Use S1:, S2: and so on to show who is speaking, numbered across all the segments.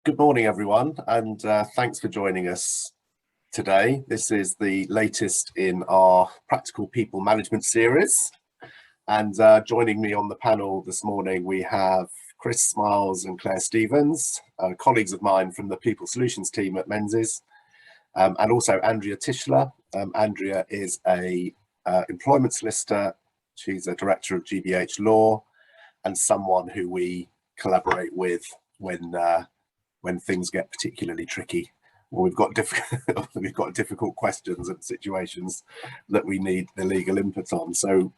S1: Good morning, everyone, and thanks for joining us today. This is the latest in our Practical People Management series. And joining me on the panel this morning, we have Chris Smiles and Claire Stevens, colleagues of mine from the People Solutions team at Menzies, and also Andrea Tischler. Andrea is a employment solicitor. She's a director of GBH Law and someone who we collaborate with when things get particularly tricky, or we've got difficult questions and situations that we need the legal input on. So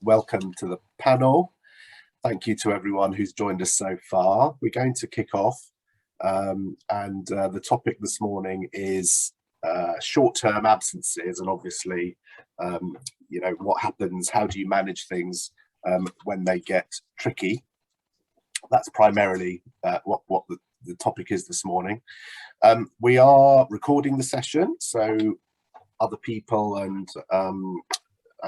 S1: welcome to the panel. Thank you to everyone who's joined us so far. We're going to kick off, and the topic this morning is short-term absences, and obviously, you know, what happens, how do you manage things when they get tricky? That's primarily what the topic is this morning. We are recording the session, so other people and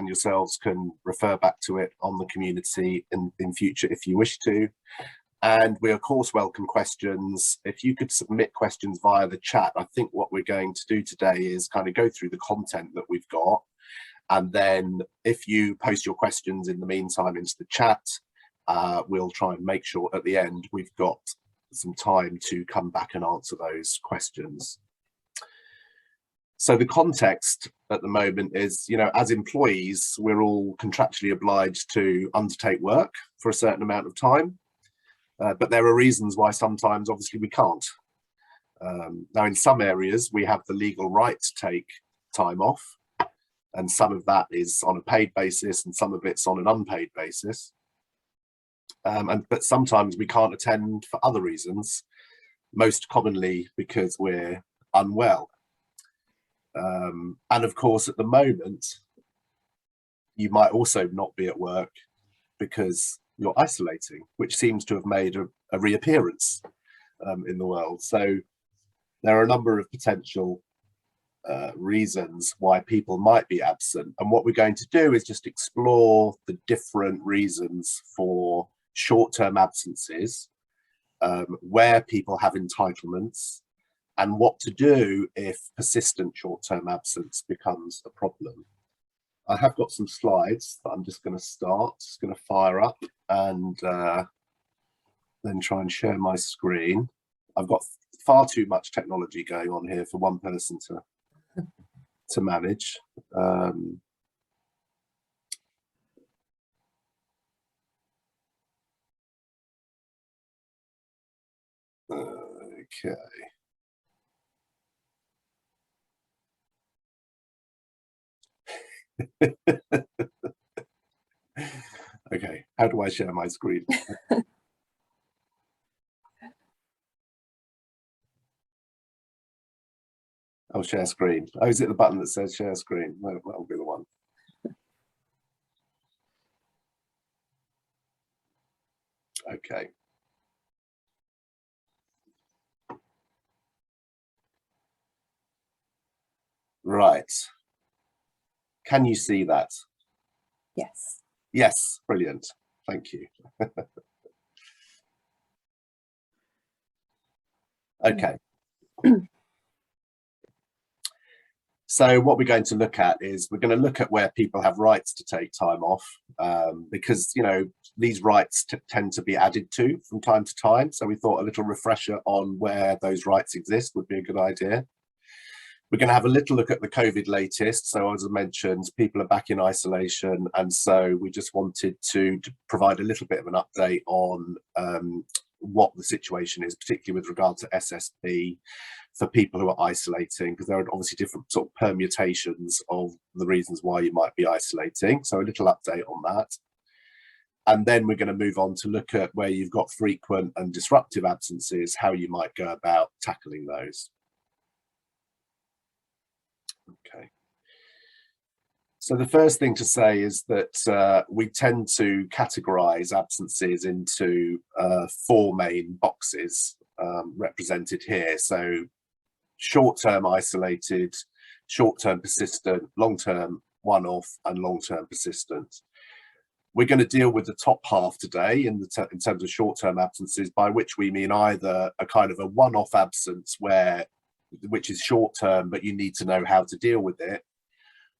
S1: yourselves can refer back to it on the community in future if you wish to. And we of course welcome questions. If you could submit questions via the chat, I think what we're going to do today is kind of go through the content that we've got, and then if you post your questions in the meantime into the chat, we'll try and make sure at the end we've got some time to come back and answer those questions. So the context at the moment is, you know, as employees, we're all contractually obliged to undertake work for a certain amount of time, but there are reasons why sometimes obviously we can't. Now in some areas we have the legal right to take time off, and some of that is on a paid basis and some of it's on an unpaid basis. But sometimes we can't attend for other reasons, most commonly because we're unwell. And of course, at the moment, you might also not be at work because you're isolating, which seems to have made a reappearance in the world. So there are a number of potential reasons why people might be absent. And what we're going to do is just explore the different reasons for short-term absences, where people have entitlements, and what to do if persistent short-term absence becomes a problem. I have got some slides that I'm just going to fire up and then try and share my screen. I've got far too much technology going on here for one person to manage. Okay. Okay, how do I share my screen? Oh, share screen. Oh, is it the button that says share screen? No, that'll be the one. Okay. Right. Can you see that?
S2: Yes.
S1: Yes, brilliant. Thank you. Okay. So what we're going to look at is we're going to look at where people have rights to take time off, because, you know, these rights tend to be added to from time to time. So we thought a little refresher on where those rights exist would be a good idea. We're going to have a little look at the COVID latest. So as I mentioned, people are back in isolation. And so we just wanted to provide a little bit of an update on what the situation is, particularly with regard to SSP for people who are isolating, because there are obviously different sort of permutations of the reasons why you might be isolating. So a little update on that. And then we're going to move on to look at where you've got frequent and disruptive absences, how you might go about tackling those. Okay. So the first thing to say is that we tend to categorize absences into four main boxes represented here. So short-term isolated, short-term persistent, long-term one-off, and long-term persistent. We're going to deal with the top half today in terms of short-term absences, by which we mean either a kind of a one-off absence which is short-term, but you need to know how to deal with it,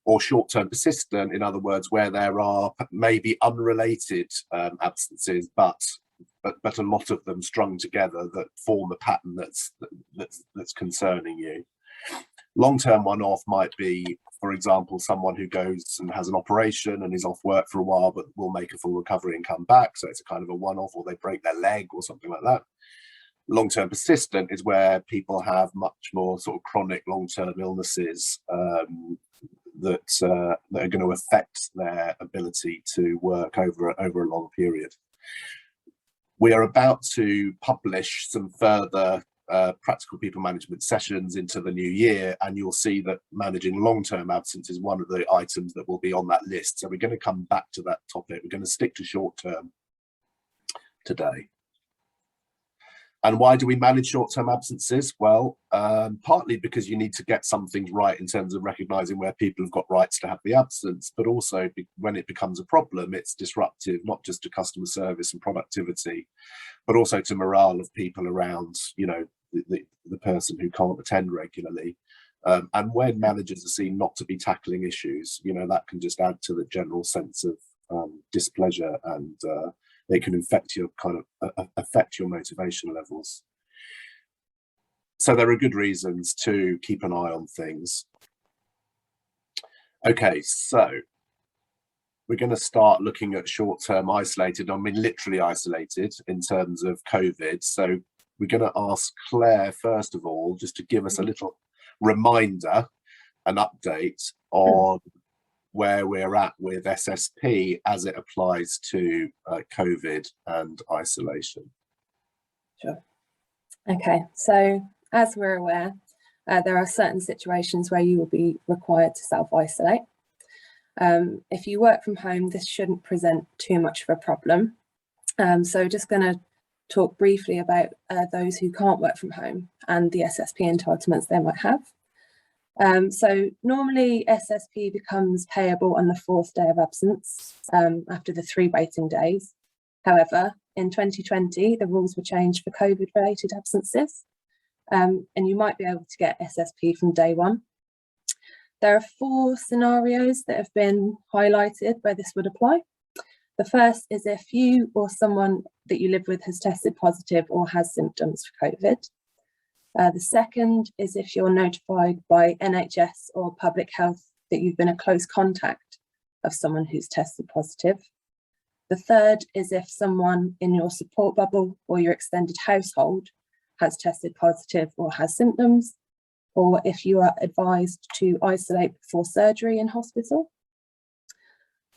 S1: or short-term persistent, in other words, where there are maybe unrelated absences, but a lot of them strung together that form a pattern that's concerning you. Long-term one-off might be, for example, someone who goes and has an operation and is off work for a while, but will make a full recovery and come back. So it's a kind of a one-off, or they break their leg or something like that. Long-term persistent is where people have much more sort of chronic long-term illnesses that are going to affect their ability to work over a long period. We are about to publish some further practical people management sessions into the new year, and you'll see that managing long-term absence is one of the items that will be on that list. So we're going to come back to that topic. We're going to stick to short-term today. And why do we manage short-term absences? Well, partly because you need to get some things right in terms of recognising where people have got rights to have the absence, but also when it becomes a problem, it's disruptive, not just to customer service and productivity, but also to morale of people around, you know, the person who can't attend regularly. And when managers are seen not to be tackling issues, you know, that can just add to the general sense of displeasure, and they can affect your motivation levels. So there are good reasons to keep an eye on things. Okay, so we're going to start looking at short-term isolated, I mean literally isolated in terms of COVID. So we're going to ask Claire, first of all, just to give us a little reminder, an update on where we're at with SSP as it applies to COVID and isolation.
S2: Sure. Okay, so as we're aware, there are certain situations where you will be required to self-isolate. If you work from home, this shouldn't present too much of a problem. So just going to talk briefly about those who can't work from home and the SSP entitlements they might have. So normally SSP becomes payable on the 4th day of absence after the 3 waiting days. However, in 2020, the rules were changed for COVID-related absences, and you might be able to get SSP from day 1. There are 4 scenarios that have been highlighted where this would apply. The first is if you or someone that you live with has tested positive or has symptoms for COVID. The second is if you're notified by NHS or public health that you've been a close contact of someone who's tested positive. The third is if someone in your support bubble or your extended household has tested positive or has symptoms, or if you are advised to isolate before surgery in hospital.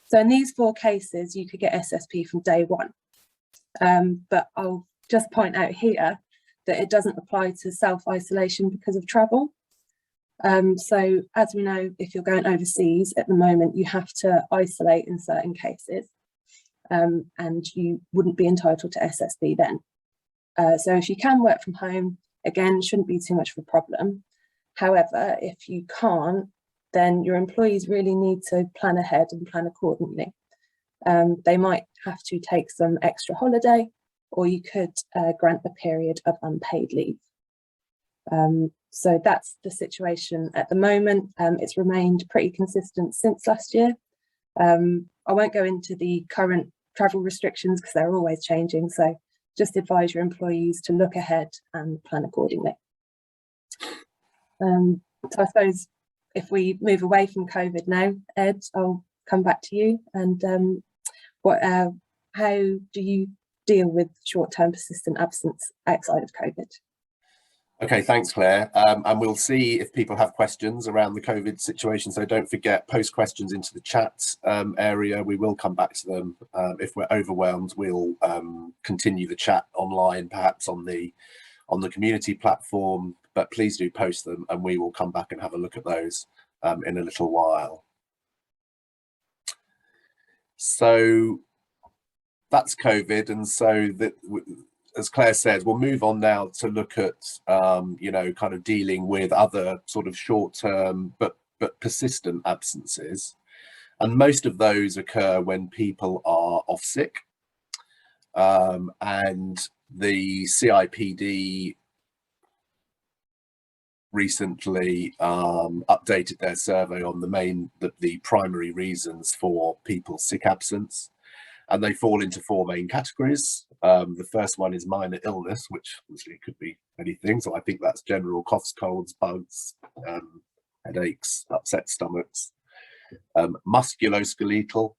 S2: So in these 4 cases, you could get SSP from day 1. But I'll just point out here that it doesn't apply to self-isolation because of travel. So as we know, if you're going overseas at the moment, you have to isolate in certain cases, and you wouldn't be entitled to SSP then. So if you can work from home, again, shouldn't be too much of a problem. However, if you can't, then your employees really need to plan ahead and plan accordingly. They might have to take some extra holiday, or you could grant a period of unpaid leave. So that's the situation at the moment. It's remained pretty consistent since last year. I won't go into the current travel restrictions because they're always changing. So just advise your employees to look ahead and plan accordingly. So I suppose if we move away from COVID now, Ed, I'll come back to you. And how do you deal with short-term persistent absence outside of COVID?
S1: Okay, thanks, Claire. And we'll see if people have questions around the COVID situation. So don't forget, post questions into the chat area. We will come back to them. If we're overwhelmed, we'll continue the chat online, perhaps on the community platform. But please do post them, and we will come back and have a look at those in a little while. So that's COVID, and so that, as Claire said, we'll move on now to look at you know, kind of dealing with other sort of short-term but persistent absences. And most of those occur when people are off sick. And the CIPD recently updated their survey on the primary reasons for people's sick absence, and they fall into four main categories. The first one is minor illness, which obviously could be many things. So I think that's general coughs, colds, bugs, headaches, upset stomachs, musculoskeletal,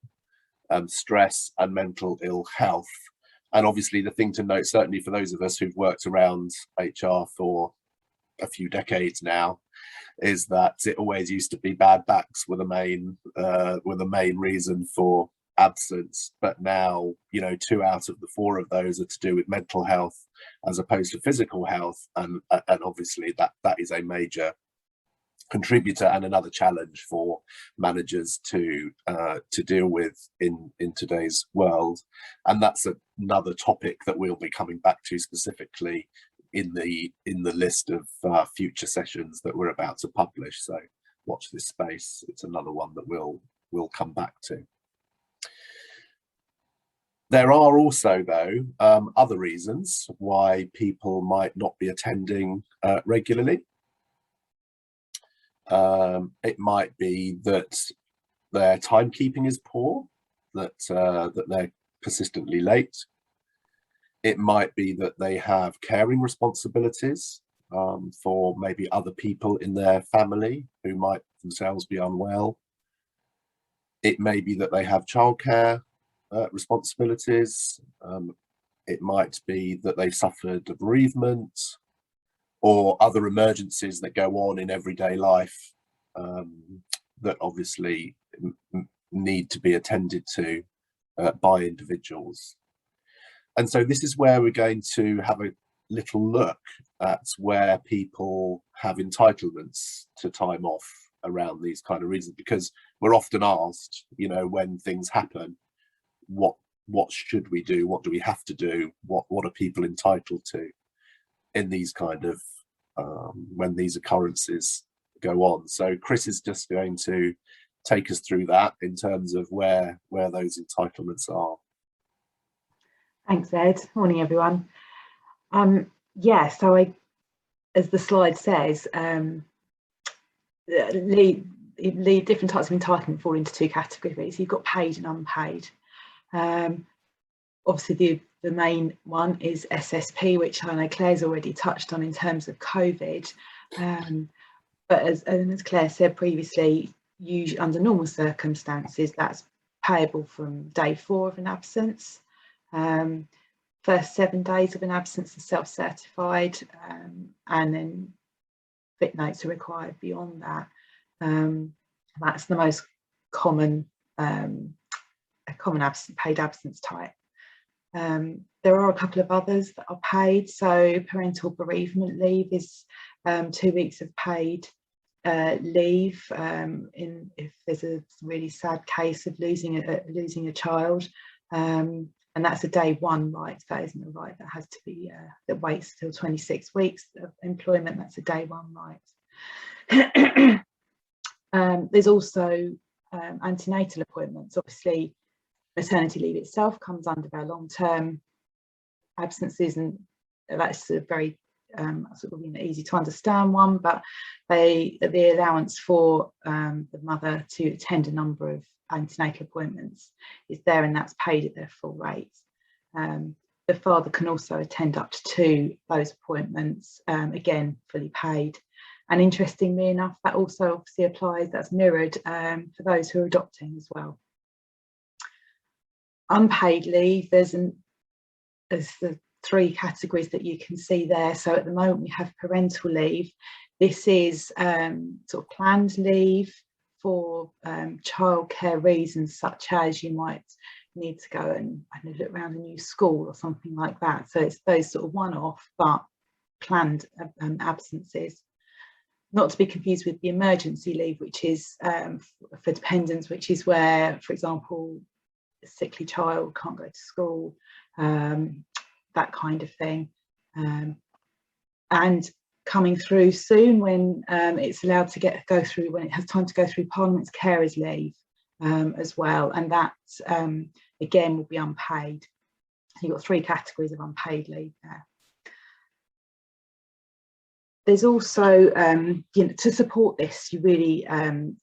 S1: stress, and mental ill health. And obviously the thing to note, certainly for those of us who've worked around HR for a few decades now, is that it always used to be bad backs were the main reason for absence, but now, you know, 2 out of the 4 of those are to do with mental health as opposed to physical health, and obviously that is a major contributor and another challenge for managers to deal with in today's world. And that's another topic that we'll be coming back to specifically in the list of future sessions that we're about to publish, so watch this space. It's another one that we'll come back to. There are also, though, other reasons why people might not be attending regularly. It might be that their timekeeping is poor, that they're persistently late. It might be that they have caring responsibilities for maybe other people in their family who might themselves be unwell. It may be that they have childcare responsibilities. It might be that they've suffered a bereavement or other emergencies that go on in everyday life that obviously need to be attended to by individuals. And so this is where we're going to have a little look at where people have entitlements to time off around these kind of reasons, because we're often asked, you know, when things happen, what should we do? What do we have to do? What are people entitled to in these kind of when these occurrences go on? So Chris is just going to take us through that in terms of where those entitlements are.
S3: Thanks, Ed. Morning, everyone. Yeah, so as the slide says, different types of entitlement fall into 2 categories. You've got paid and unpaid. Obviously, the main one is SSP, which I know Claire's already touched on in terms of COVID. But as Claire said previously, usually under normal circumstances, that's payable from day 4 of an absence. First 7 days of an absence are self-certified, and then fit notes are required beyond that. That's the most common paid absence type. There are a couple of others that are paid. So parental bereavement leave is 2 weeks of paid leave if there's a really sad case of losing a child, and that's a day 1 right. That isn't a right that has to be that waits till 26 weeks of employment. That's a day 1 right. There's also antenatal appointments. Obviously, maternity leave itself comes under our long-term absences, and that's a very sort of easy to understand one, but the allowance for the mother to attend a number of antenatal appointments is there, and that's paid at their full rate. The father can also attend up to 2 those appointments, again fully paid. And interestingly enough, that also obviously applies, that's mirrored for those who are adopting as well. Unpaid leave, there's the 3 categories that you can see there. So at the moment we have parental leave. This is sort of planned leave for childcare reasons, such as you might need to go and look around a new school or something like that. So it's those sort of one-off but planned absences. Not to be confused with the emergency leave, which is for dependents, which is where, for example, a sickly child can't go to school, that kind of thing. And coming through soon, when it's allowed to go through, when it has time to go through Parliament's carers leave, as well, and that again will be unpaid. You've got 3 categories of unpaid leave there. There's also, to support this, you really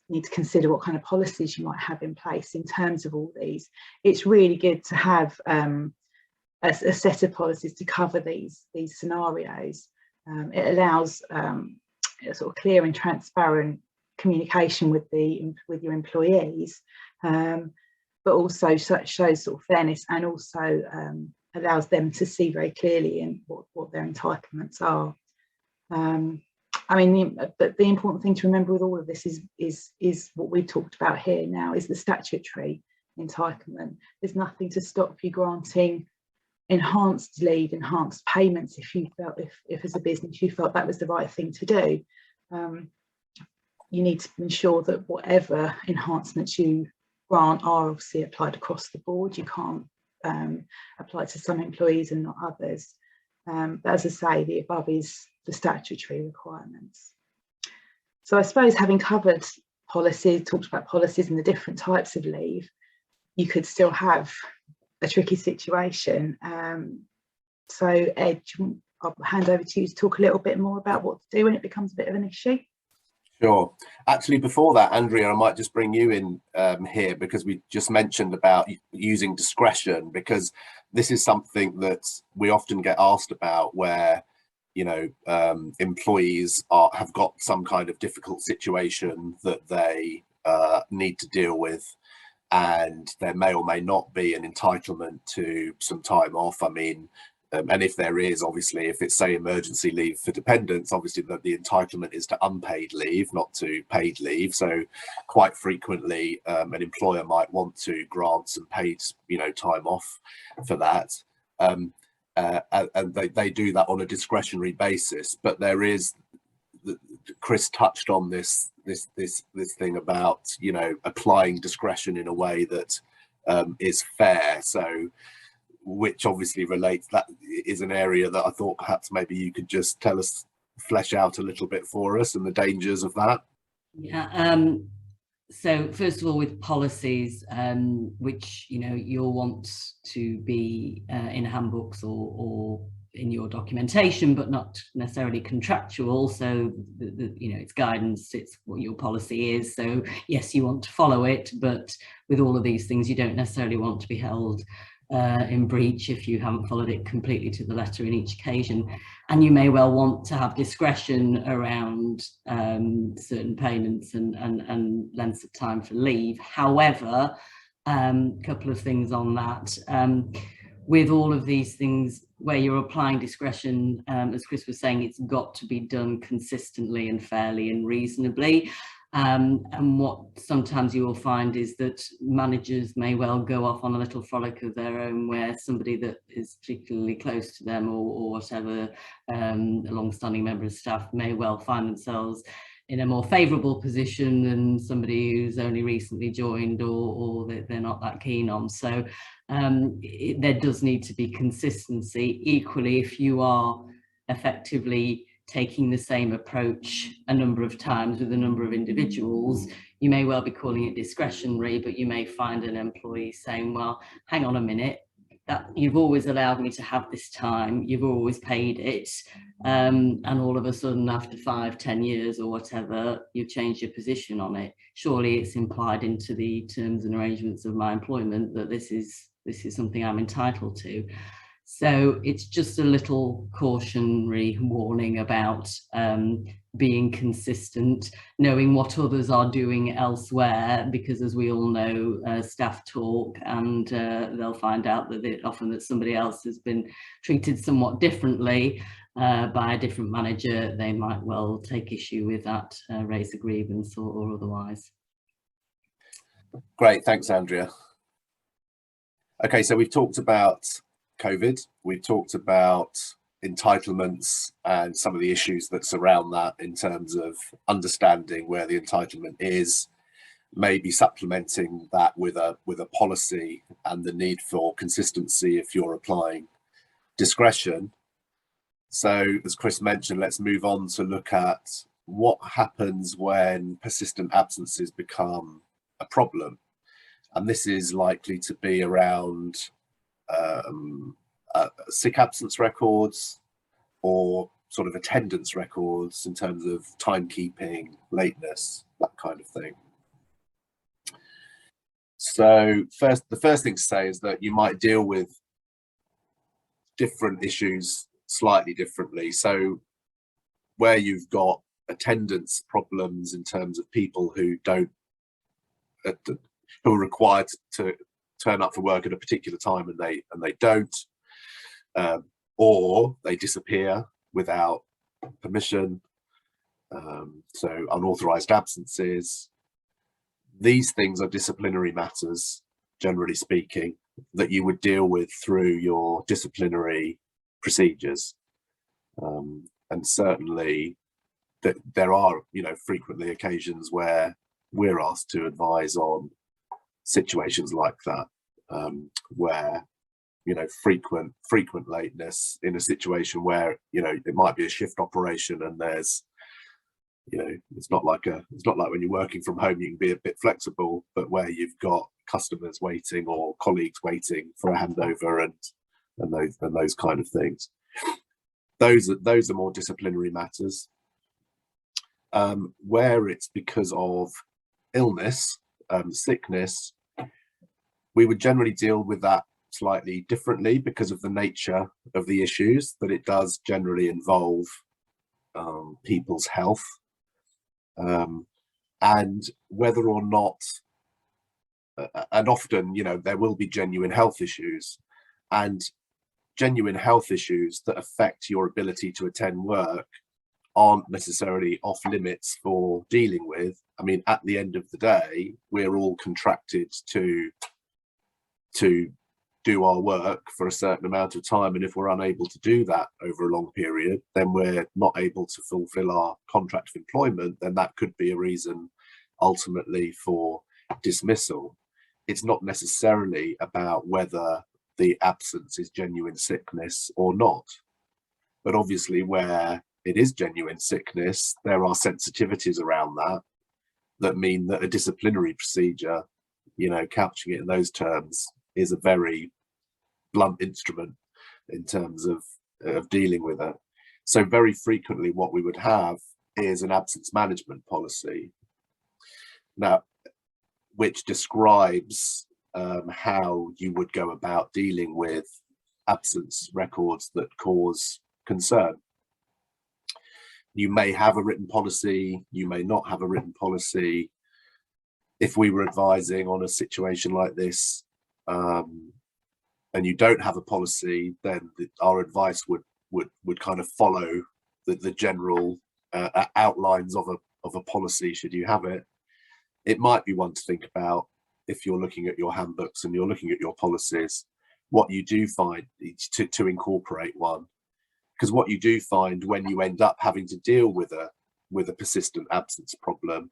S3: need to consider what kind of policies you might have in place in terms of all these. It's really good to have a set of policies to cover these scenarios. It allows a sort of clear and transparent communication with your employees, but also shows sort of fairness, and also allows them to see very clearly in what their entitlements are. I mean, but the important thing to remember with all of this is what we've talked about here now, is the statutory entitlement. There's nothing to stop you granting enhanced leave, enhanced payments, if you felt, if as a business you felt that was the right thing to do. You need to ensure that whatever enhancements you grant are obviously applied across the board. You can't apply to some employees and not others. But as I say, the above is the statutory requirements. So I suppose, having covered policies, talked about policies and the different types of leave, you could still have a tricky situation. So Ed, I'll hand over to you to talk a little bit more about what to do when it becomes a bit of an issue.
S1: Sure. Actually, before that, Andrea, I might just bring you in here, because we just mentioned about using discretion, because this is something that we often get asked about, where, you know, employees have got some kind of difficult situation that they need to deal with, and there may or may not be an entitlement to some time off. I mean, and if there is, obviously, if it's, say, emergency leave for dependents, obviously the entitlement is to unpaid leave, not to paid leave. So quite frequently an employer might want to grant some paid, you know, time off for that. And they do that on a discretionary basis. But there is, Chris touched on this thing about, you know, applying discretion in a way that is fair. So, which obviously relates, that is an area that I thought perhaps maybe you could just flesh out a little bit for us, and the dangers of that.
S4: Yeah. So first of all, with policies, which, you know, you'll want to be in handbooks or in your documentation, but not necessarily contractual. So you know, it's guidance, it's what your policy is. So yes, you want to follow it, but with all of these things, you don't necessarily want to be held in breach if you haven't followed it completely to the letter in each occasion. And you may well want to have discretion around certain payments and lengths of time for leave. However, a couple of things on that. With all of these things where you're applying discretion, as Chris was saying, it's got to be done consistently and fairly and reasonably. And what sometimes you will find is that managers may well go off on a little frolic of their own, where somebody that is particularly close to them or whatever, a long-standing member of staff, may well find themselves in a more favourable position than somebody who's only recently joined or they're not that keen on. So there does need to be consistency. Equally, if you are effectively taking the same approach a number of times with a number of individuals, you may well be calling it discretionary, but you may find an employee saying, well, hang on a minute, that you've always allowed me to have this time, you've always paid it, and all of a sudden after 5-10 years or whatever, you've changed your position on it. Surely it's implied into the terms and arrangements of my employment that this is something I'm entitled to. So it's just a little cautionary warning about being consistent, knowing what others are doing elsewhere, because as we all know, staff talk, and they'll find out that often that somebody else has been treated somewhat differently by a different manager. They might well take issue with that, raise a grievance or otherwise.
S1: Great, thanks, Andrea. Okay, so we've talked about COVID, we've talked about entitlements and some of the issues that surround that in terms of understanding where the entitlement is, maybe supplementing that with a policy and the need for consistency if you're applying discretion. So as Chris mentioned, let's move on to look at what happens when persistent absences become a problem. And this is likely to be around sick absence records or sort of attendance records in terms of timekeeping, lateness, that kind of thing. So the first thing to say is that you might deal with different issues slightly differently. So where you've got attendance problems in terms of people who are required to turn up for work at a particular time and they don't, or they disappear without permission, so unauthorized absences. These things are disciplinary matters, generally speaking, that you would deal with through your disciplinary procedures. And certainly that there are, frequently occasions where we're asked to advise on situations like that, where frequent lateness in a situation where it might be a shift operation and there's it's not like when you're working from home you can be a bit flexible, but where you've got customers waiting or colleagues waiting for a handover and those kind of things. Those are more disciplinary matters. Where it's because of illness, sickness, we would generally deal with that slightly differently because of the nature of the issues, that it does generally involve people's health, and whether or not, and often, there will be genuine health issues, and genuine health issues that affect your ability to attend work aren't necessarily off limits for dealing with. I mean, at the end of the day, we're all contracted to do our work for a certain amount of time, and if we're unable to do that over a long period, then we're not able to fulfill our contract of employment, then that could be a reason ultimately for dismissal. It's not necessarily about whether the absence is genuine sickness or not, but obviously where it is genuine sickness, there are sensitivities around that mean that a disciplinary procedure, couching it in those terms, is a very blunt instrument in terms of dealing with it. So very frequently what we would have is an absence management policy, now, which describes how you would go about dealing with absence records that cause concern. You may have a written policy, you may not have a written policy. If we were advising on a situation like this, and you don't have a policy, then our advice would kind of follow the general outlines of a policy, should you have it. It might be one to think about if you're looking at your handbooks and you're looking at your policies, what you do find to incorporate one, because what you do find when you end up having to deal with a persistent absence problem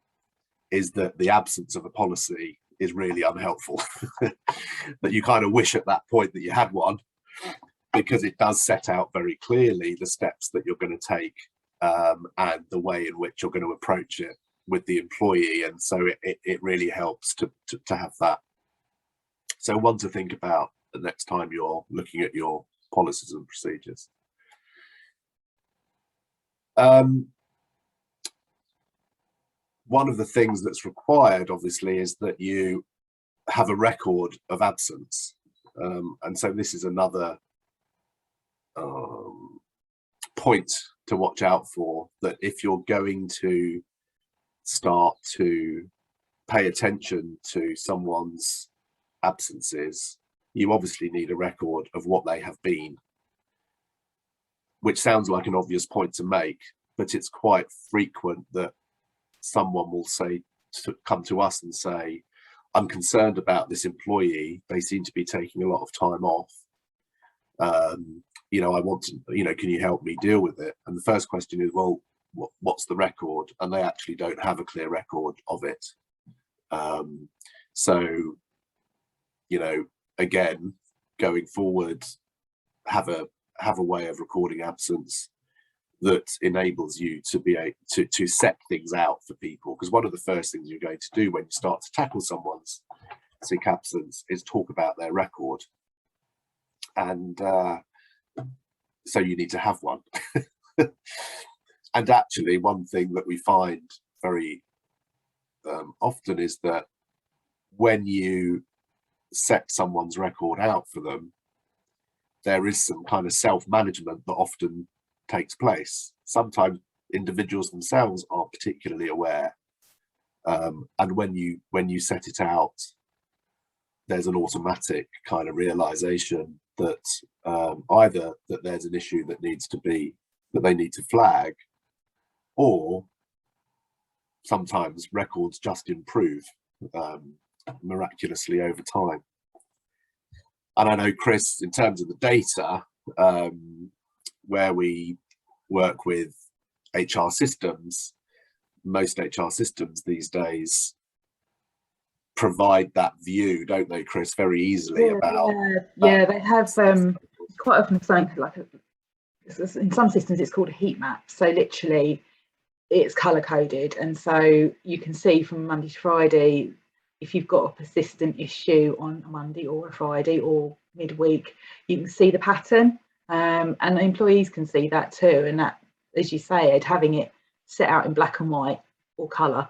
S1: is that the absence of a policy is really unhelpful. That you kind of wish at that point that you had one, because it does set out very clearly the steps that you're going to take, and the way in which you're going to approach it with the employee, and so it really helps to have that. So one to think about the next time you're looking at your policies and procedures. One of the things that's required, obviously, is that you have a record of absence. And so this is another point to watch out for, that if you're going to start to pay attention to someone's absences, you obviously need a record of what they have been, which sounds like an obvious point to make, but it's quite frequent that someone will come to us and say, I'm concerned about this employee, they seem to be taking a lot of time off, I want to, can you help me deal with it? And the first question is, well, what's the record? And they actually don't have a clear record of it. So again, going forward, have a way of recording absence that enables you to be able to set things out for people, because one of the first things you're going to do when you start to tackle someone's sick absence is talk about their record. And so you need to have one. And actually, one thing that we find very often is that when you set someone's record out for them, there is some kind of self-management that often takes place. Sometimes individuals themselves aren't particularly aware, and when you set it out, there's an automatic kind of realization that either that there's an issue that they need to flag, or sometimes records just improve miraculously over time. And I know, Chris, in terms of the data, where we work with HR systems, most HR systems these days provide that view, don't they, Chris, very easily about.
S3: Yeah, they have quite often something like in some systems it's called a heat map. So literally it's color coded, and so you can see from Monday to Friday if you've got a persistent issue on a Monday or a Friday or midweek, you can see the pattern, and the employees can see that too. And that, as you say, Ed, having it set out in black and white or colour,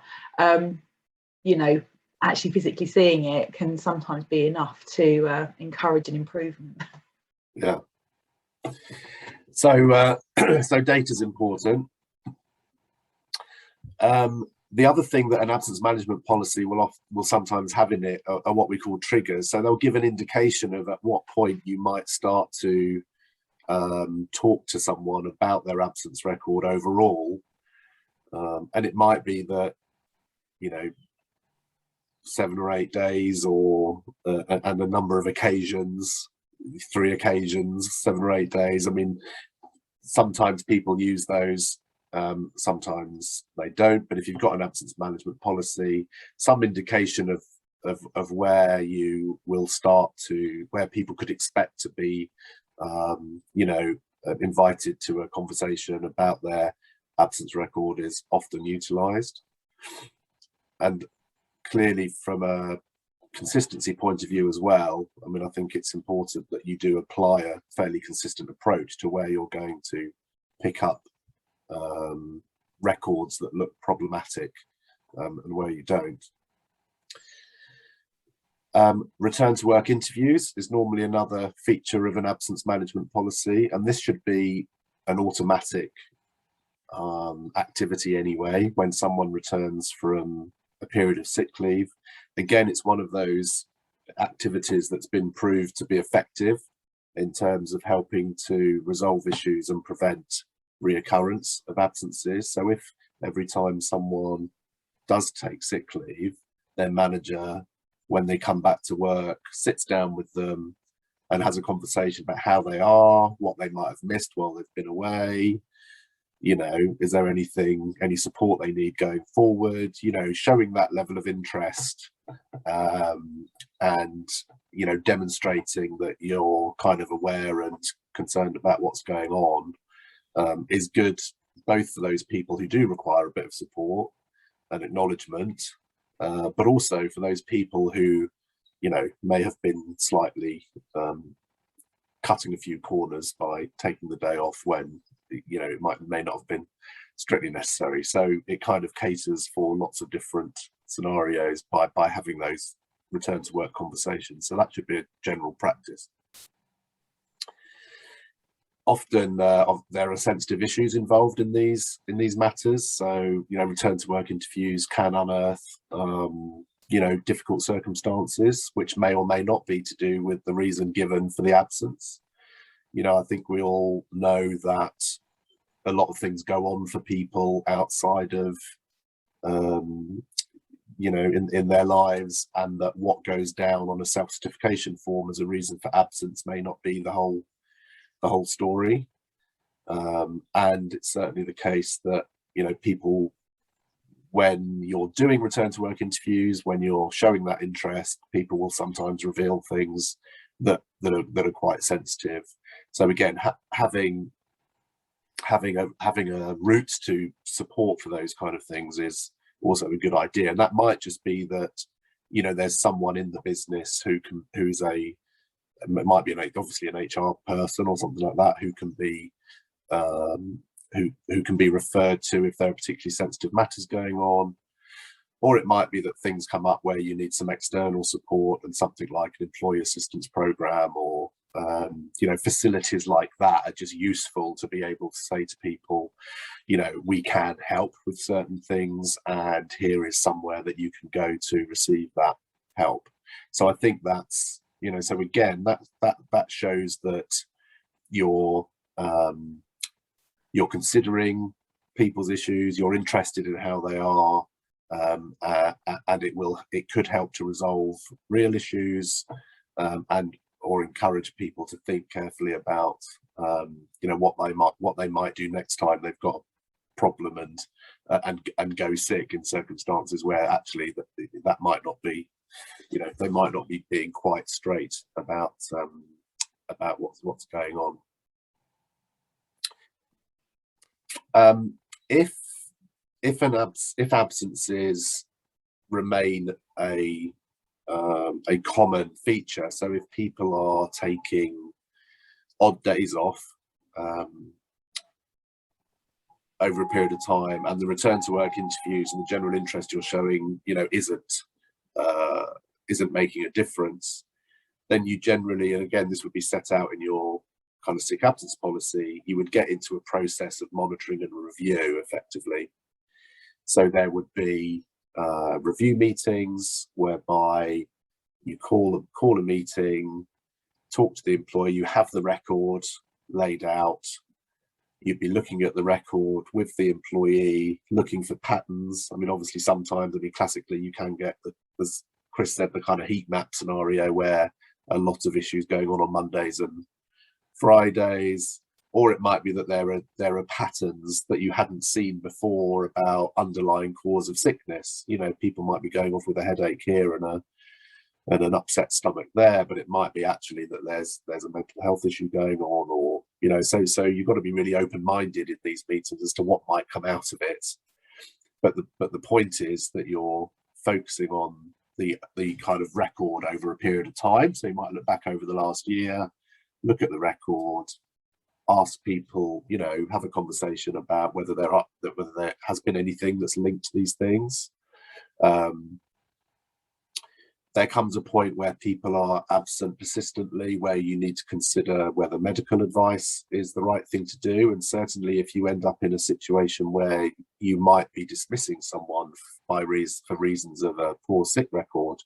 S3: you know, actually physically seeing it can sometimes be enough to encourage an improvement.
S1: Yeah. So so data is important. The other thing that an absence management policy will sometimes have in it are what we call triggers. So they'll give an indication of at what point you might start to talk to someone about their absence record overall. And it might be that, you know, 7 or 8 days, or and a number of occasions, 3 occasions, 7 or 8 days. I mean, sometimes people use those, sometimes they don't. But if you've got an absence management policy, some indication of where you will start to, where people could expect to be, you know, invited to a conversation about their absence record is often utilised. And clearly, from a consistency point of view as well, I mean, I think it's important that you do apply a fairly consistent approach to where you're going to pick up records that look problematic, and where you don't. Return to work interviews is normally another feature of an absence management policy, and this should be an automatic activity anyway when someone returns from a period of sick leave. Again, it's one of those activities that's been proved to be effective in terms of helping to resolve issues and prevent reoccurrence of absences. So if every time someone does take sick leave, their manager, when they come back to work, sits down with them and has a conversation about how they are, what they might have missed while they've been away, you know, is there anything, any support they need going forward, you know, showing that level of interest, and, you know, demonstrating that you're kind of aware and concerned about what's going on, is good, both for those people who do require a bit of support and acknowledgement, but also for those people who, you know, may have been slightly cutting a few corners by taking the day off when, you know, it may not have been strictly necessary. So it kind of caters for lots of different scenarios by having those return to work conversations. So that should be a general practice. Often there are sensitive issues involved in these matters. So, you know, return to work interviews can unearth, you know, difficult circumstances, which may or may not be to do with the reason given for the absence. You know, I think we all know that a lot of things go on for people outside of, you know, in their lives, and that what goes down on a self-certification form as a reason for absence may not be the whole story. And it's certainly the case that, you know, people, when you're doing return to work interviews, when you're showing that interest, people will sometimes reveal things that are quite sensitive. So again, having a route to support for those kind of things is also a good idea. And that might just be that you know, there's someone in the business who's it might be obviously an HR person or something like that, who can be who can be referred to if there are particularly sensitive matters going on. Or it might be that things come up where you need some external support, and something like an employee assistance program or you know, facilities like that are just useful to be able to say to people, you know, we can help with certain things, and here is somewhere that you can go to receive that help. So I think that's, you know, so again, that shows that you're considering people's issues, you're interested in how they are, and it could help to resolve real issues, and or encourage people to think carefully about you know, what they might do next time they've got a problem and go sick in circumstances where actually that might not be, you know, they might not be being quite straight about what's going on. If absences remain a common feature, so if people are taking odd days off over a period of time, and the return to work interviews and the general interest you're showing, you know, isn't making a difference, then you generally, and again, this would be set out in your kind of sick absence policy, you would get into a process of monitoring and review effectively. So there would be review meetings whereby you call a meeting, talk to the employee, you have the record laid out, you'd be looking at the record with the employee, looking for patterns. I mean, obviously sometimes, I mean, classically you can get as Chris said, the kind of heat map scenario where a lot of issues going on Mondays and Fridays, or it might be that there are patterns that you hadn't seen before about underlying cause of sickness. You know, people might be going off with a headache here and an upset stomach there, but it might be actually that there's a mental health issue going on, or, you know, so you've got to be really open-minded in these meetings as to what might come out of it. But the point is that you're focusing on the kind of record over a period of time. So you might look back over the last year, look at the record, ask people, you know, have a conversation about whether there has been anything that's linked to these things. There comes a point where people are absent persistently, where you need to consider whether medical advice is the right thing to do. And certainly if you end up in a situation where you might be dismissing someone for reasons of a poor sick record,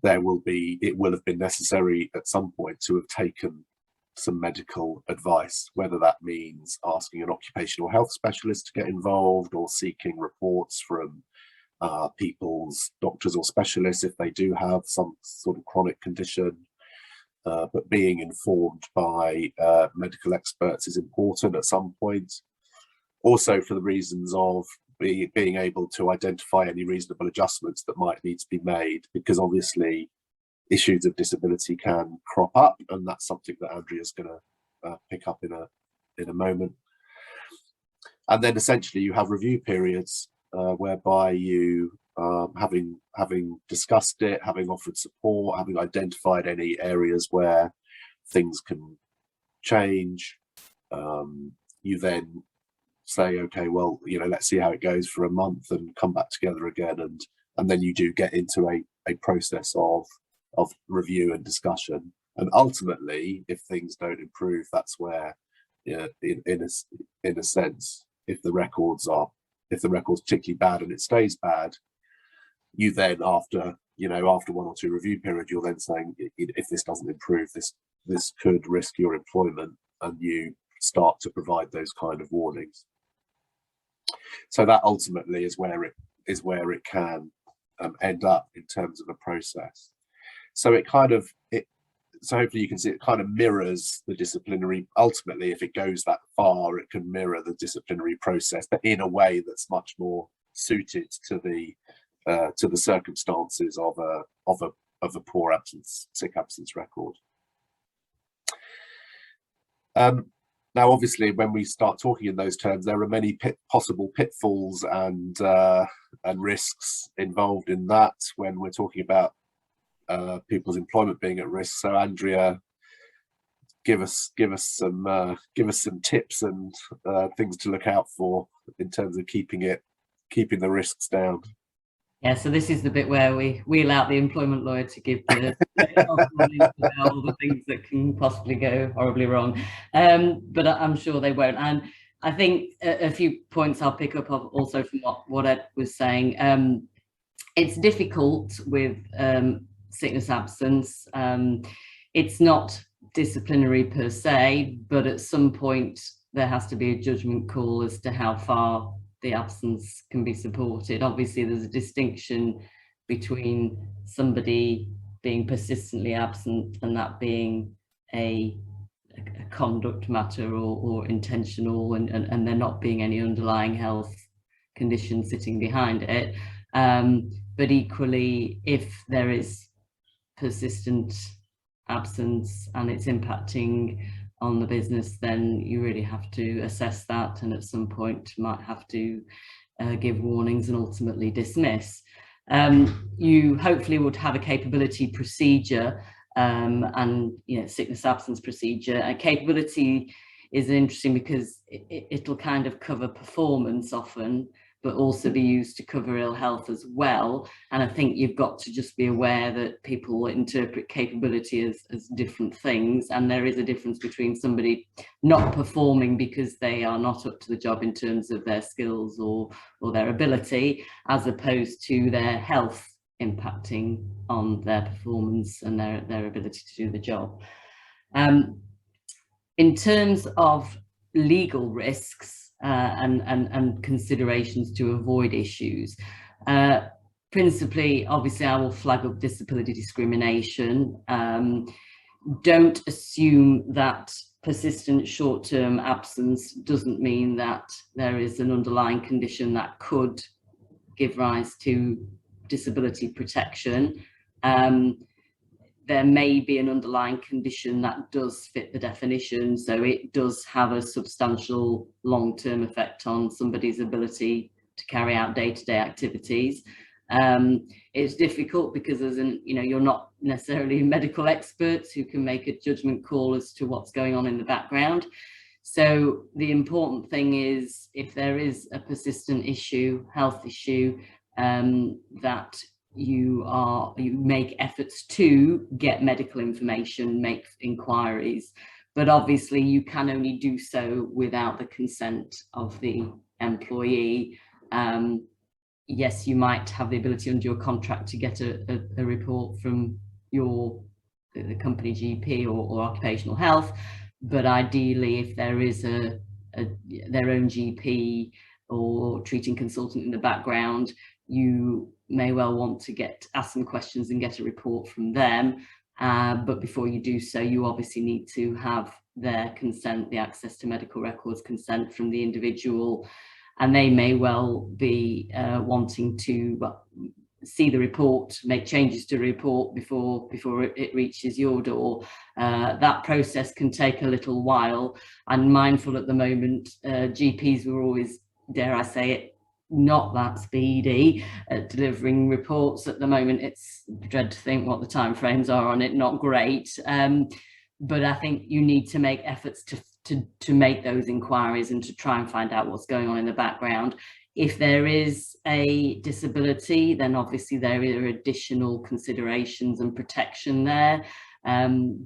S1: it will have been necessary at some point to have taken some medical advice, whether that means asking an occupational health specialist to get involved, or seeking reports from people's doctors or specialists if they do have some sort of chronic condition. But being informed by medical experts is important at some point. Also for the reasons of being able to identify any reasonable adjustments that might need to be made, because obviously issues of disability can crop up, and that's something that Andrea's going to pick up in a moment. And then essentially you have review periods whereby you, having discussed it, having offered support, having identified any areas where things can change, you then say, okay, well, you know, let's see how it goes for a month and come back together again, and then you do get into a process of review and discussion. And ultimately, if things don't improve, that's where, in a sense, if the record's particularly bad and it stays bad, you then after one or two review periods, you're then saying, if this doesn't improve, this could risk your employment, and you start to provide those kind of warnings. So that ultimately is where it can end up in terms of a process. So so hopefully you can see it kind of mirrors the disciplinary. Ultimately, if it goes that far, it can mirror the disciplinary process, but in a way that's much more suited to the circumstances of a poor sick absence record. Now, obviously, when we start talking in those terms, there are many possible pitfalls and risks involved in that when we're talking about people's employment being at risk. So, Andrea, give us some tips and things to look out for in terms of keeping the risks down.
S4: Yeah, so this is the bit where we wheel out the employment lawyer to give the all the things that can possibly go horribly wrong, but I'm sure they won't. And I think a few points I'll pick up of also from what Ed was saying. It's difficult with sickness absence. It's not disciplinary per se, but at some point there has to be a judgment call as to how far the absence can be supported. Obviously, there's a distinction between somebody being persistently absent and that being a conduct matter or intentional, and there not being any underlying health condition sitting behind it. But equally, if there is persistent absence and it's impacting on the business, then you really have to assess that, and at some point might have to give warnings and ultimately dismiss. You hopefully would have a capability procedure and sickness absence procedure. A capability is interesting because it'll kind of cover performance often, but also be used to cover ill health as well. And I think you've got to just be aware that people interpret capability as different things. And there is a difference between somebody not performing because they are not up to the job in terms of their skills or their ability, as opposed to their health impacting on their performance and their ability to do the job. In terms of legal risks, and considerations to avoid issues. Principally, obviously, I will flag up disability discrimination. Don't assume that persistent short-term absence doesn't mean that there is an underlying condition that could give rise to disability protection. There may be an underlying condition that does fit the definition, so it does have a substantial long-term effect on somebody's ability to carry out day-to-day activities. It's difficult because you're not necessarily medical experts who can make a judgment call as to what's going on in the background. So the important thing is, if there is a persistent issue, health issue, that you make efforts to get medical information, make inquiries, but obviously you can only do so without the consent of the employee. Yes, you might have the ability under your contract to get a report from the company GP or occupational health, but ideally, if there is their own GP or treating consultant in the background, you may well want to ask some questions and get a report from them. But before you do so, you obviously need to have their consent, the access to medical records consent from the individual, and they may well be wanting to see the report, make changes to the report before it reaches your door. That process can take a little while. I'm mindful at the moment, GPs were always, dare I say it, not that speedy at delivering reports at the moment. It's dread to think what the timeframes are on it, not great. But I think you need to make efforts to make those inquiries and to try and find out what's going on in the background. If there is a disability, then obviously there are additional considerations and protection there.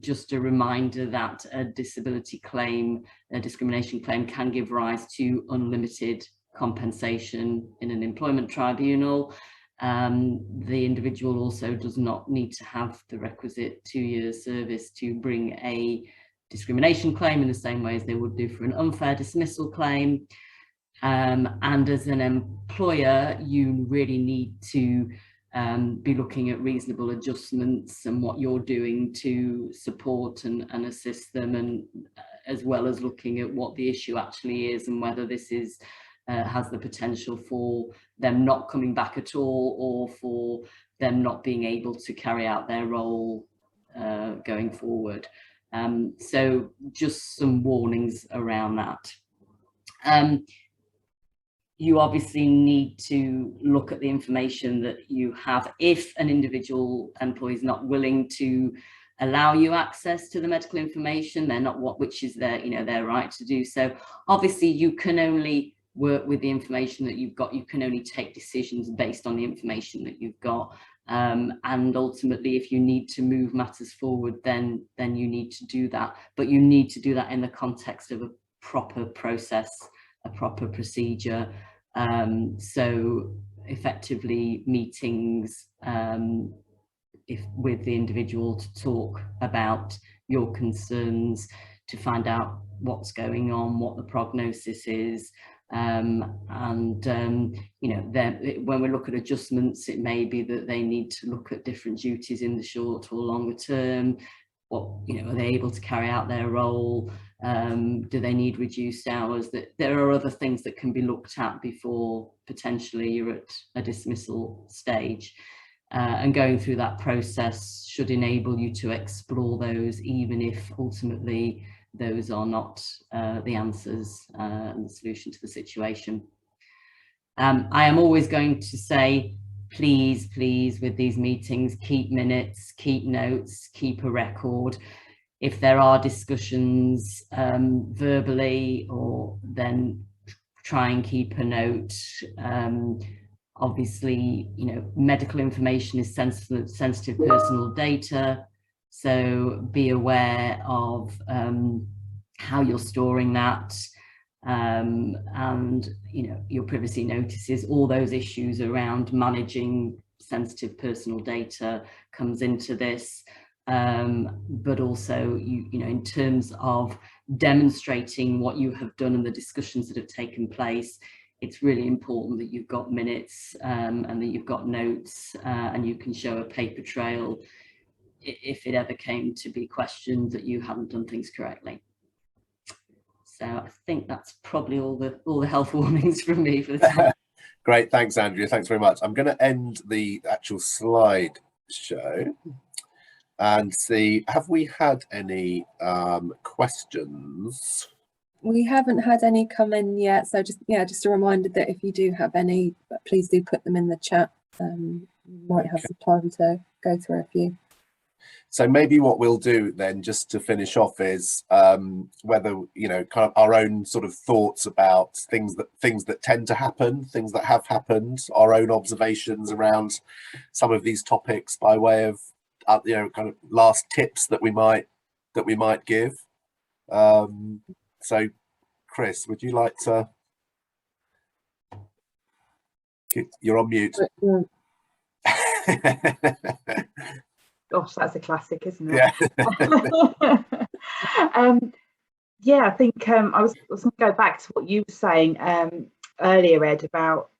S4: Just a reminder that a disability claim, a discrimination claim, can give rise to unlimited compensation in an employment tribunal. The individual also does not need to have the requisite 2 years service to bring a discrimination claim in the same way as they would do for an unfair dismissal claim. And as an employer, you really need to be looking at reasonable adjustments and what you're doing to support and assist them, and as well as looking at what the issue actually is and whether this is has the potential for them not coming back at all, or for them not being able to carry out their role going forward. So just some warnings around that. You obviously need to look at the information that you have. If an individual employee is not willing to allow you access to the medical information, they're not which is their, their right to do so. Obviously, you can only work with the information that you've got. You can only take decisions based on the information that you've got. And ultimately, if you need to move matters forward, then you need to do that. But you need to do that in the context of a proper process, a proper procedure. So effectively meetings with the individual to talk about your concerns, to find out what's going on, what the prognosis is. When we look at adjustments, it may be that they need to look at different duties in the short or longer term. What, are they able to carry out their role? Do they need reduced hours? That there are other things that can be looked at before potentially you're at a dismissal stage. And going through that process should enable you to explore those, even if ultimately those are not the answers and the solution to the situation. I am always going to say, please, with these meetings, keep minutes, keep notes, keep a record. If there are discussions verbally, or then try and keep a note. Obviously, medical information is sensitive personal data, so be aware of how you're storing that, and your privacy notices. All those issues around managing sensitive personal data comes into this, but also in terms of demonstrating what you have done and the discussions that have taken place. It's really important that you've got minutes and that you've got notes, and you can show a paper trail if it ever came to be questioned that you haven't done things correctly. So I think that's probably all the health warnings from me for the time.
S1: Great, thanks, Andrea. Thanks very much. I'm going to end the actual slide show and see, have we had any questions?
S2: We haven't had any come in yet, so just a reminder that if you do have any, please do put them in the chat. You might have some time to go through a few.
S1: So maybe what we'll do then, just to finish off, is whether kind of our own sort of thoughts about things that tend to happen, things that have happened, our own observations around some of these topics by way of kind of last tips that we might give. So, Chris, would you like to? You're on mute.
S3: Gosh, that's a classic, isn't it?
S1: Yeah.
S3: Yeah, I think I was going to go back to what you were saying earlier, Ed, about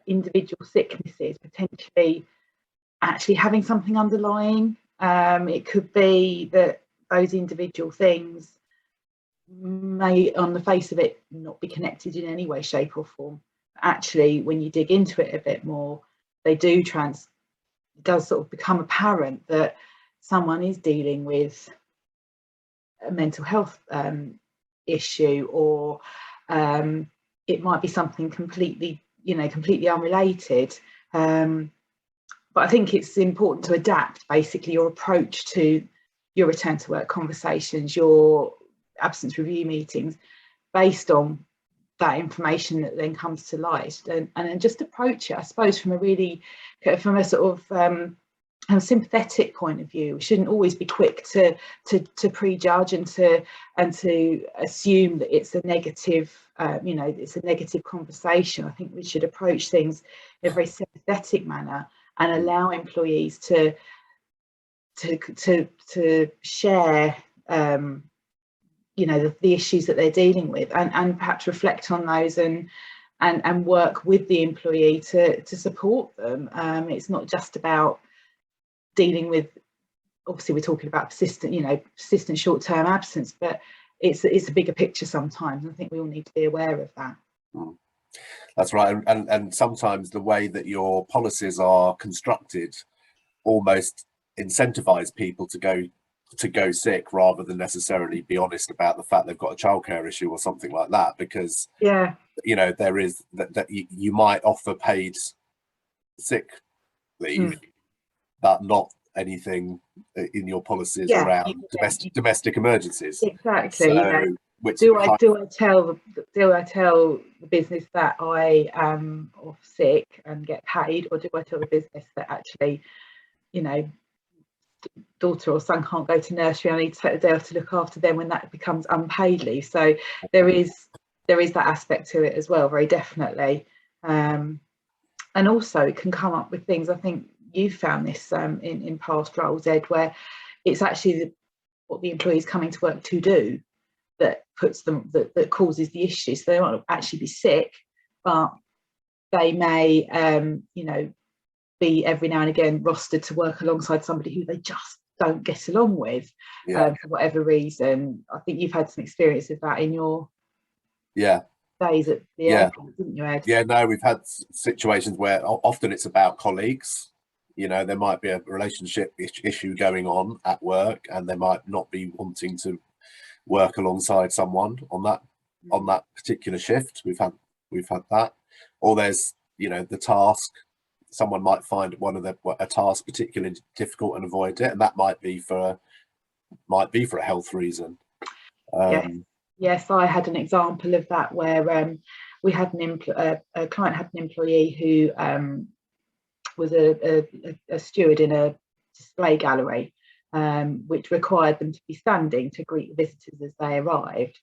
S3: individual sicknesses potentially actually having something underlying. It could be that those individual things may, on the face of it, not be connected in any way, shape or form. Actually, when you dig into it a bit more, they do it does sort of become apparent that someone is dealing with a mental health issue, or it might be something completely unrelated. But I think it's important to adapt basically your approach to your return to work conversations, your absence review meetings, based on that information that then comes to light, and then just approach it, I suppose, from a sort of a sympathetic point of view. We shouldn't always be quick to prejudge and to assume that it's a negative, it's a negative conversation. I think we should approach things in a very sympathetic manner and allow employees to share the issues that they're dealing with, and perhaps reflect on those and work with the employee to support them. It's not just about dealing with, obviously we're talking about persistent short-term absence, but it's a bigger picture sometimes. I think we all need to be aware of that.
S1: That's right, and sometimes the way that your policies are constructed almost incentivize people to go to go sick rather than necessarily be honest about the fact they've got a childcare issue or something like that, because there is that you might offer paid sick leave, but not anything in your policies around domestic emergencies.
S3: Exactly.
S1: So,
S3: do I tell the business that I am off sick and get paid, or do I tell the business that actually, daughter or son can't go to nursery, I need to take a day off to look after them, when that becomes unpaid leave? So there is that aspect to it as well, very definitely. And also it can come up with things, I think you've found this in past roles, Ed, where it's actually what the employee is coming to work to do that puts them, that causes the issue. So they might actually be sick, but they may be every now and again rostered to work alongside somebody who they just don't get along with for whatever reason. I think you've had some experience of that in your days at the airport, didn't you, Ed?
S1: Yeah, no, we've had situations where often it's about colleagues. There might be a relationship issue going on at work, and they might not be wanting to work alongside someone on that particular shift. We've had that. Or there's the task. Someone might find a task particularly difficult and avoid it, and that might be for a health reason.
S3: Yes, I had an example of that where we had a client had an employee who was a steward in a display gallery, which required them to be standing to greet the visitors as they arrived.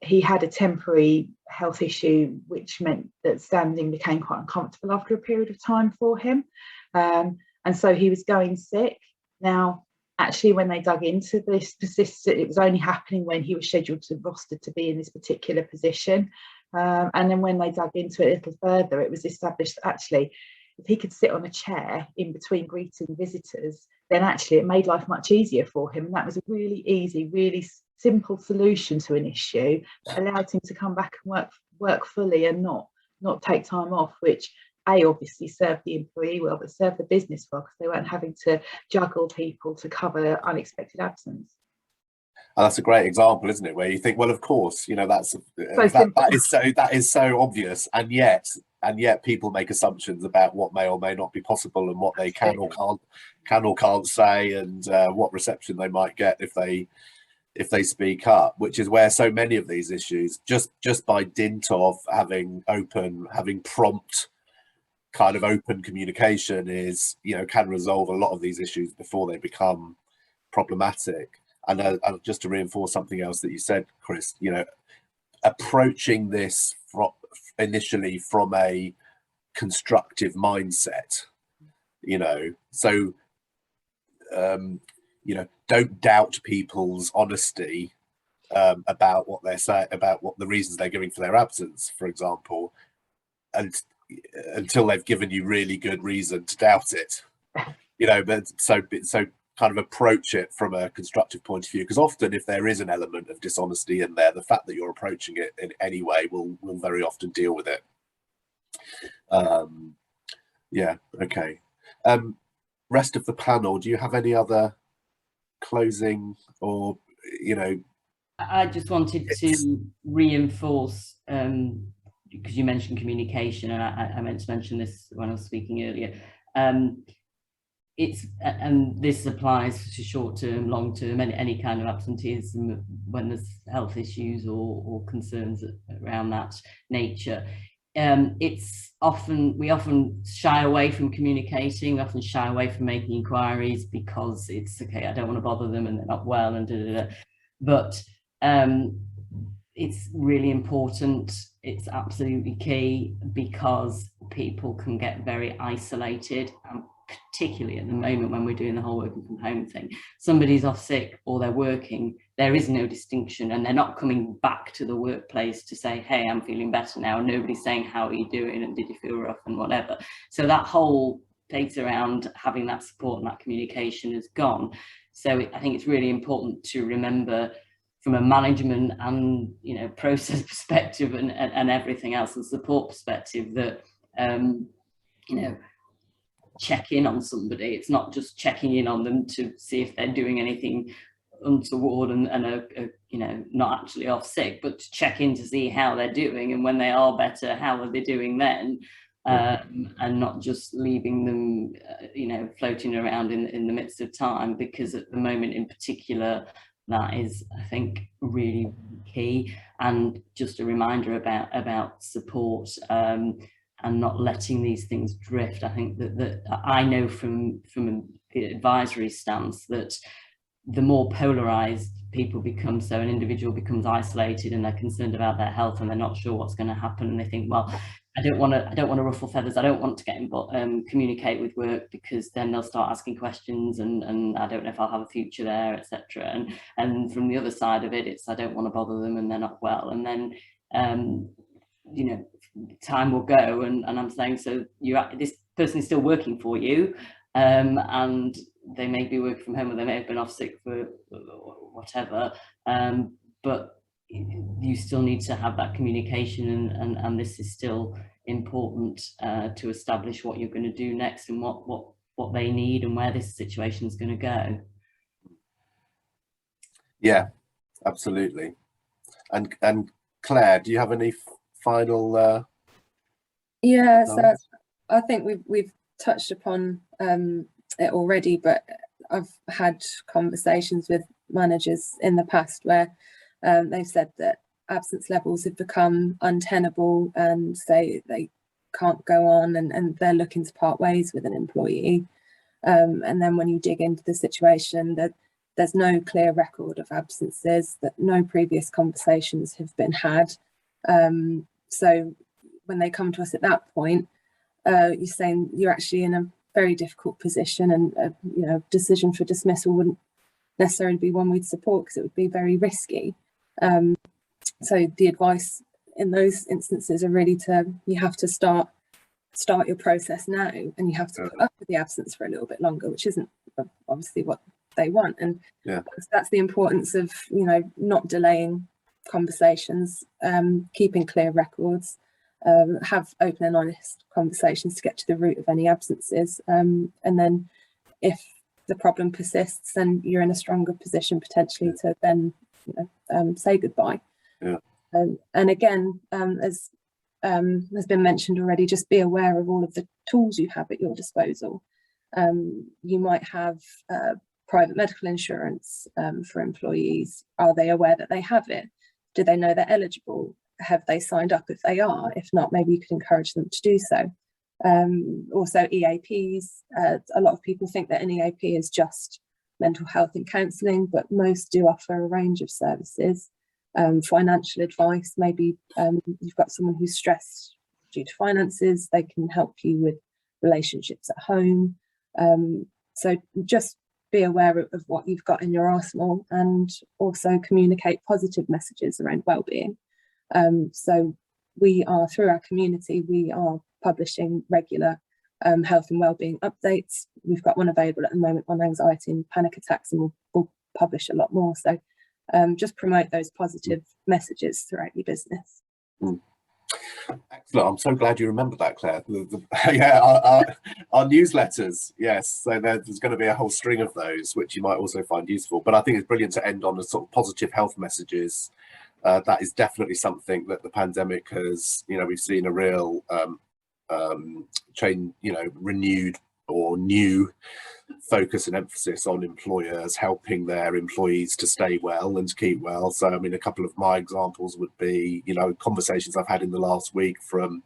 S3: He had a temporary health issue, which meant that standing became quite uncomfortable after a period of time for him. And so he was going sick. Now, actually, when they dug into this, it was only happening when he was scheduled to roster to be in this particular position. And then when they dug into it a little further, it was established that actually, if he could sit on a chair in between greeting visitors, then actually it made life much easier for him. And that was a really easy, really simple solution to an issue that allowed him to come back and work fully and not take time off, which obviously served the employee well, but served the business well, because they weren't having to juggle people to cover unexpected absence.
S1: And that's a great example, isn't it? Where you think, well, of course, that is so obvious, and yet people make assumptions about what may or may not be possible, and what they can or can't say, and what reception they might get if they speak up, which is where so many of these issues, just by dint of having prompt kind of open communication, is can resolve a lot of these issues before they become problematic. And just to reinforce something else that you said, Chris, approaching this initially from a constructive mindset, so don't doubt people's honesty about what they're saying, about what the reasons they're giving for their absence, for example, and until they've given you really good reason to doubt it. But so kind of approach it from a constructive point of view, because often if there is an element of dishonesty in there, the fact that you're approaching it in any way will very often deal with it. Okay. Rest of the panel, do you have any other closing or
S4: I just wanted to reinforce, because you mentioned communication, and I meant to mention this when I was speaking earlier. And this applies to short-term, long-term, any kind of absenteeism when there's health issues or concerns around that nature. We often shy away from communicating. We often shy away from making inquiries because it's okay, I don't want to bother them and they're not well and But it's really important. It's absolutely key, because people can get very isolated, and particularly at the moment when we're doing the whole working from home thing. Somebody's off sick or they're working, there is no distinction, and they're not coming back to the workplace to say, hey, I'm feeling better now. Nobody's saying, how are you doing, and did you feel rough, and whatever. So that whole piece around having that support and that communication is gone. So I think it's really important to remember, from a management and process perspective and everything else, and support perspective, that check in on somebody. It's not just checking in on them to see if they're doing anything untoward and are you know, not actually off sick, but to check in to see how they're doing, and when they are better, how are they doing then, and not just leaving them you know, floating around in the midst of time, because at the moment in particular that is, I think, really key. And just a reminder about support, and not letting these things drift. I think that I know from the advisory stance that the more polarized people become, so an individual becomes isolated and they're concerned about their health and they're not sure what's going to happen, and they think, well, I don't want to ruffle feathers, I don't want to get involved, communicate with work, because then they'll start asking questions, and I don't know if I'll have a future there, etc. And from the other side of it, it's I don't want to bother them and they're not well, and then you know, time will go, and I'm saying, so this person is still working for you, and they may be working from home, or they may have been off sick for whatever, but you still need to have that communication, and this is still important to establish what you're going to do next, and what they need, and where this situation is going to go.
S1: Yeah, absolutely. And Claire, do you have any final
S2: Yeah, so I think we've touched upon it already, but I've had conversations with managers in the past where they've said that absence levels have become untenable and they can't go on, and they're looking to part ways with an employee. And then when you dig into the situation, that there's no clear record of absences, that no previous conversations have been had. So when they come to us at that point, you're saying you're actually in a very difficult position, and you know, decision for dismissal wouldn't necessarily be one we'd support, because it would be very risky. So the advice in those instances are really you have to start your process now, and you have to put up with the absence for a little bit longer, which isn't obviously what they want. And that's the importance of, you know, not delaying conversations, keeping clear records, have open and honest conversations to get to the root of any absences, and then if the problem persists, then you're in a stronger position potentially to then, you know, say goodbye. And again, as has been mentioned already, just be aware of all of the tools you have at your disposal. You might have private medical insurance for employees. Are they aware that they have it? Do they know they're eligible? Have they signed up if they are? If not, maybe you could encourage them to do so. Also EAPs, a lot of people think that an EAP is just mental health and counselling, but most do offer a range of services. Financial advice, maybe you've got someone who's stressed due to finances, they can help you with relationships at home. So just be aware of what you've got in your arsenal, and also communicate positive messages around wellbeing. So we are, through our community, we are publishing regular health and wellbeing updates. We've got one available at the moment on anxiety and panic attacks, and we'll publish a lot more. So just promote those positive messages throughout your business.
S1: Excellent. I'm so glad you remember that, Claire. Yeah, our newsletters, yes. So there's going to be a whole string of those, which you might also find useful. But I think it's brilliant to end on the sort of positive health messages. That is definitely something that the pandemic has, you know, we've seen a real change, you know, renewed or new focus and emphasis on employers helping their employees to stay well and to keep well. So, I mean, a couple of my examples would be, you know, conversations I've had in the last week from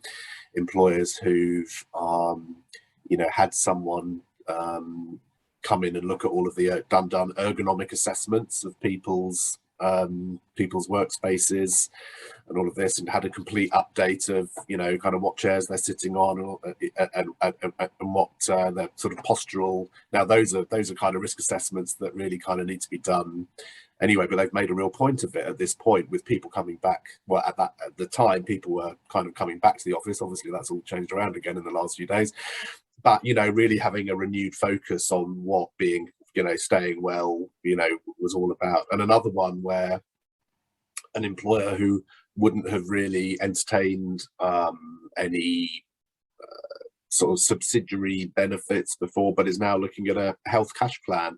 S1: employers who've, you know, had someone come in and look at all of the done ergonomic assessments of people's workspaces and all of this, and had a complete update of, you know, kind of what chairs they're sitting on, and what their sort of postural. Now those are kind of risk assessments that really kind of need to be done anyway, but they've made a real point of it at this point, with people coming back. Well, at the time, people were kind of coming back to the office. Obviously that's all changed around again in the last few days, but, you know, really having a renewed focus on what being, you know, staying well, you know, was all about. And another one where an employer who wouldn't have really entertained any sort of subsidiary benefits before, but is now looking at a health cash plan.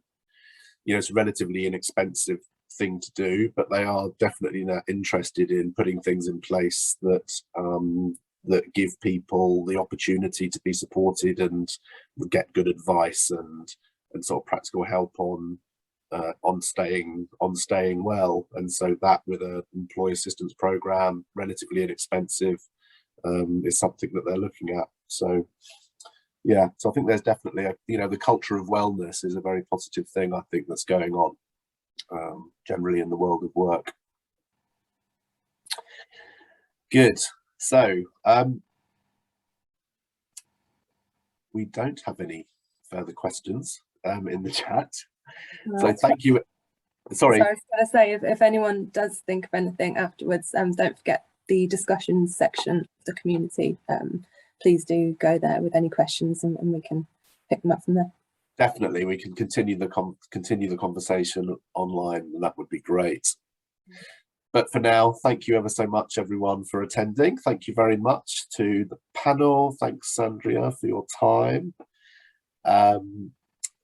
S1: It's a relatively inexpensive thing to do, but they are definitely interested in putting things in place that that give people the opportunity to be supported and get good advice and sort of practical help on staying well. And so that, with an employee assistance program, relatively inexpensive, is something that they're looking at. So yeah, so I think there's definitely the culture of wellness is a very positive thing, I think, that's going on generally in the world of work. Good. So we don't have any further questions in the chat. So thank you. Sorry.
S2: So I was going to say, if anyone does think of anything afterwards, don't forget the discussion section of the community. Please do go there with any questions, and we can pick them up from there.
S1: Definitely, we can continue the conversation online, and that would be great. But for now, thank you ever so much, everyone, for attending. Thank you very much to the panel. Thanks, Andrea, for your time.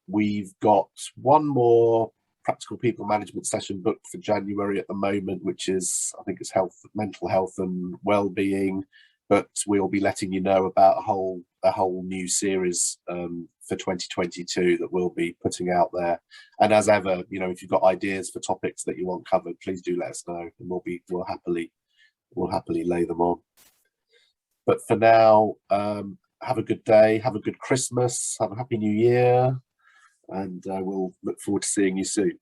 S1: We've got one more practical people management session booked for January at the moment, which is, I think it's mental health and well-being, but we'll be letting you know about a whole new series for 2022 that we'll be putting out there. And as ever, if you've got ideas for topics that you want covered, please do let us know, and we'll happily lay them on. But for now, have a good day, have a good Christmas, have a happy new year, and we'll look forward to seeing you soon.